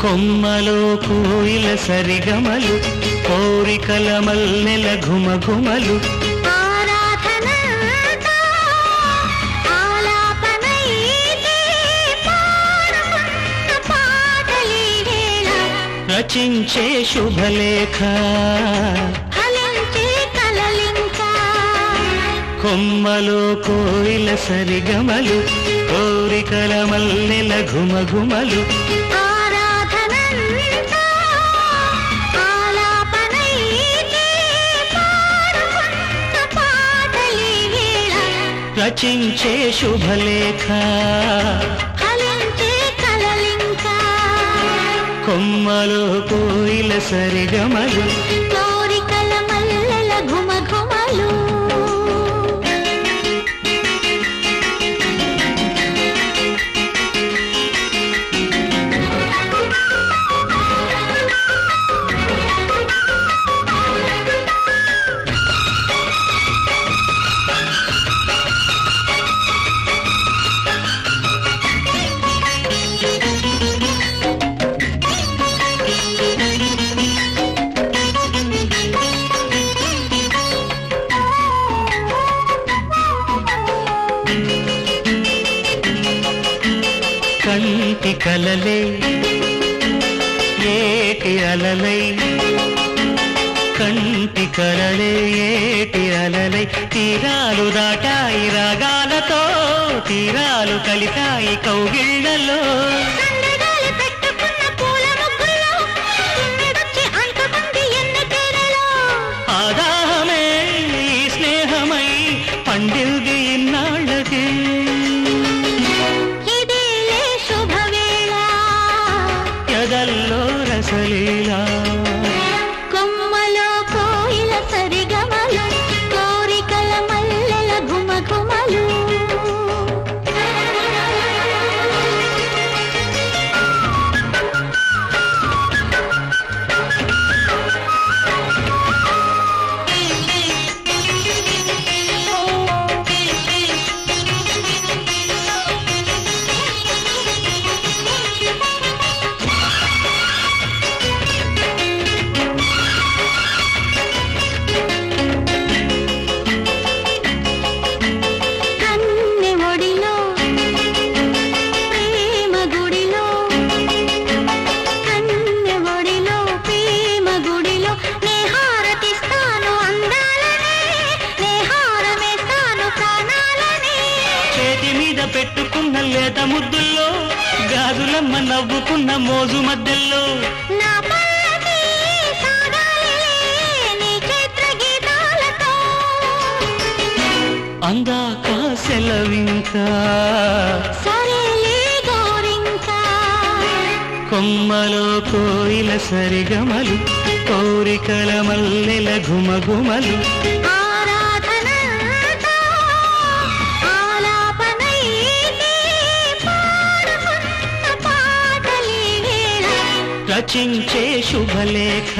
కొమ్మలో కోయిల సరిగమలు కోరికల మల్లెల ఘుమఘుమలు రచించే శుభలేఖ కొమ్మలో కోయిల సరిగమలు కోరికల మల్లెల ఘుమఘుమలు రచించే శుభలేఖ కొమ్మలో కోయిల సరిగమలు కోరికల మల్లెల ఘుమఘుమలు కంటి కలలే ఏటి అలలై కంటి కలలే ఏటి అలలై తీరాలు దాటాయి రాగాలతో తీరాలు కలితాయి కౌగిళ్లలో ఆదాహమే ఈ స్నేహమై పండిల్ది ఇన్నాళ్ళకి ఎదల్లో రసలీలా కొమ్మలో కోయిల సరిగమలు కోరికల మల్లెల ఘుమఘుమలు పెట్టుకున్న లేత ముద్దుల్లో గాజులమ్మ నవ్వుకున్న మోజు మధ్యలో అందాక సెలవింకా కొమ్మలో కోయిల సరిగమలు కోరికల మల్లెల ఘుమఘుమలు రచించే శుభలేఖ